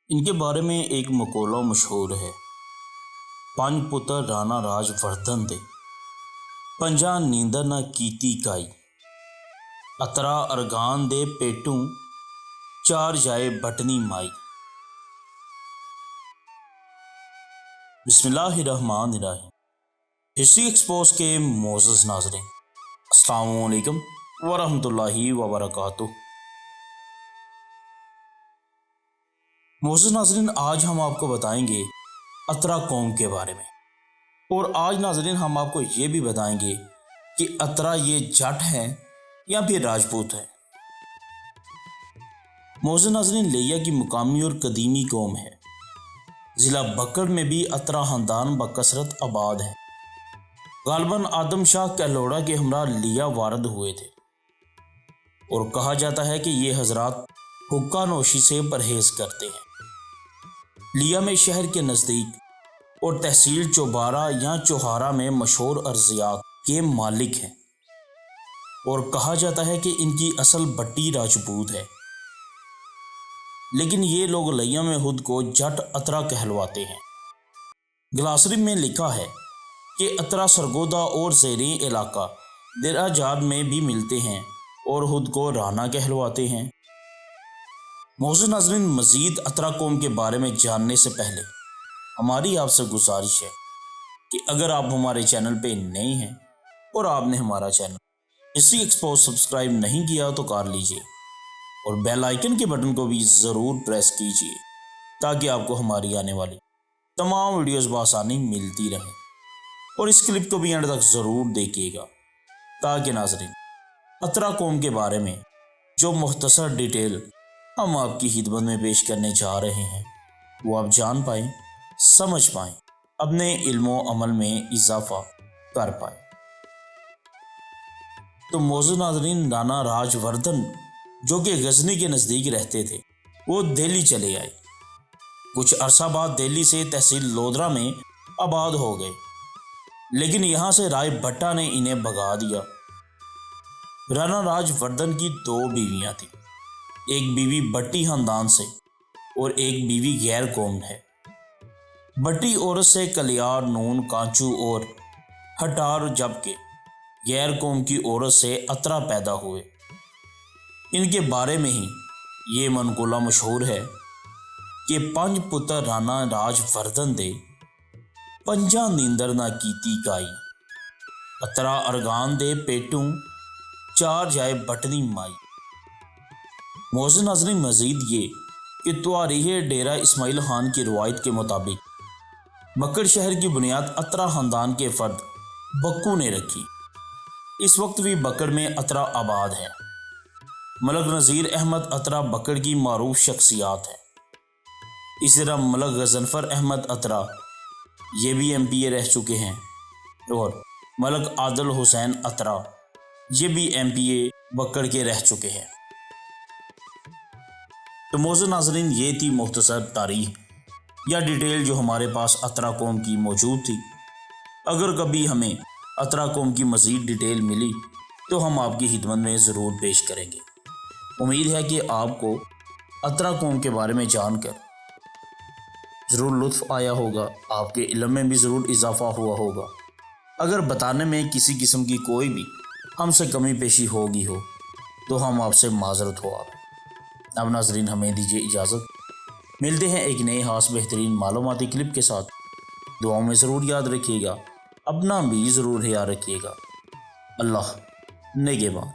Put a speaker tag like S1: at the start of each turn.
S1: ان کے بارے میں ایک مقولہ مشہور ہے، پنج پتر رانا راج وردھن دے، پنجاں نیندر نہ کیتی کائی، اترا ارغان دے پیٹوں چار جائے بٹنی مائی۔ بسم اللہ الرحمن الرحیم۔ ہسٹری ایکسپوز کے معزز ناظرین، السلام علیکم ورحمۃ اللہ وبرکاتہ۔ معزز ناظرین، آج ہم آپ کو بتائیں گے اترا قوم کے بارے میں، اور آج ناظرین ہم آپ کو یہ بھی بتائیں گے کہ اترا یہ جٹ ہیں یا پھر راجپوت ہیں۔ معزز ناظرین، لیا کی مقامی اور قدیمی قوم ہے۔ ضلع بکڑ میں بھی اترا خاندان بکثرت آباد ہیں۔ غالباً آدم شاہ کہلوڑا کے ہمراہ لیا وارد ہوئے تھے، اور کہا جاتا ہے کہ یہ حضرات حقہ نوشی سے پرہیز کرتے ہیں۔ لیا میں شہر کے نزدیک اور تحصیل چوبارہ یا چوہارا میں مشہور ارضیات کے مالک ہیں، اور کہا جاتا ہے کہ ان کی اصل بٹی راجپوت ہے، لیکن یہ لوگ لیا میں خود کو جٹ اترا کہلواتے ہیں۔ گلاسری میں لکھا ہے کہ اترا سرگودا اور زیریں علاقہ درہ جات میں بھی ملتے ہیں اور خود کو رانا کہلواتے ہیں۔ معزز ناظرین، مزید اترا قوم کے بارے میں جاننے سے پہلے ہماری آپ سے گزارش ہے کہ اگر آپ ہمارے چینل پہ نئے ہیں اور آپ نے ہمارا چینل ہسٹری ایکسپوز سبسکرائب نہیں کیا تو کر لیجئے، اور بیل آئیکن کے بٹن کو بھی ضرور پریس کیجئے تاکہ آپ کو ہماری آنے والی تمام ویڈیوز بآسانی ملتی رہیں، اور اس کلپ کو بھی اینڈ تک ضرور دیکھیے گا تاکہ ناظرین اترا قوم کے بارے میں جو مختصر ڈیٹیل ہم آپ کی خدمت میں پیش کرنے جا رہے ہیں وہ آپ جان پائیں، سمجھ پائیں، اپنے علم و عمل میں اضافہ کر پائیں۔ تو معزز ناظرین، رانا راج وردھن جو کہ غزنی کے نزدیک رہتے تھے، وہ دہلی چلے آئے۔ کچھ عرصہ بعد دہلی سے تحصیل لودھرا میں آباد ہو گئے، لیکن یہاں سے رائے بھٹہ نے انہیں بھگا دیا۔ رانا راج وردھن کی دو بیویاں تھیں، ایک بیوی بٹی خاندان سے اور ایک بیوی غیر قوم ہے۔ بٹی عورت سے کلیار، نون، کانچو اور ہٹار، جبکہ غیر قوم کی عورت سے اترا پیدا ہوئے۔ ان کے بارے میں ہی یہ منقولہ مشہور ہے کہ پنج پتر رانا راج وردھن دے، پنجاں نیندر نہ کیتی کائی، اترا ارغان دے پیٹوں چار جائے بٹنی مائی۔ معزز ناظرین، مزید یہ کہ تواریخ ڈیرہ اسماعیل خان کی روایت کے مطابق بکڑ شہر کی بنیاد اترا خاندان کے فرد بکو نے رکھی۔ اس وقت بھی بکڑ میں اترا آباد ہے۔ ملک نذیر احمد اترا بکڑ کی معروف شخصیات ہے۔ اسی طرح ملک غضنفر احمد اترا یہ بھی MP رہ چکے ہیں، اور ملک عادل حسین اترا یہ بھی MP بکڑ کے رہ چکے ہیں۔ تو معزز ناظرین، یہ تھی مختصر تاریخ یا ڈیٹیل جو ہمارے پاس اترا قوم کی موجود تھی۔ اگر کبھی ہمیں اترا قوم کی مزید ڈیٹیل ملی تو ہم آپ کی خدمت میں ضرور پیش کریں گے۔ امید ہے کہ آپ کو اترا قوم کے بارے میں جان کر ضرور لطف آیا ہوگا، آپ کے علم میں بھی ضرور اضافہ ہوا ہوگا۔ اگر بتانے میں کسی قسم کی کوئی بھی ہم سے کمی پیشی ہوگی ہو تو ہم آپ سے معذرت ہو۔ اب ناظرین، ہمیں دیجیے اجازت، ملتے ہیں ایک نئے خاص بہترین معلوماتی کلپ کے ساتھ۔ دعاؤں میں ضرور یاد رکھیے گا، اپنا بھی ضرور خیال رکھیے گا۔ اللہ نگہبان۔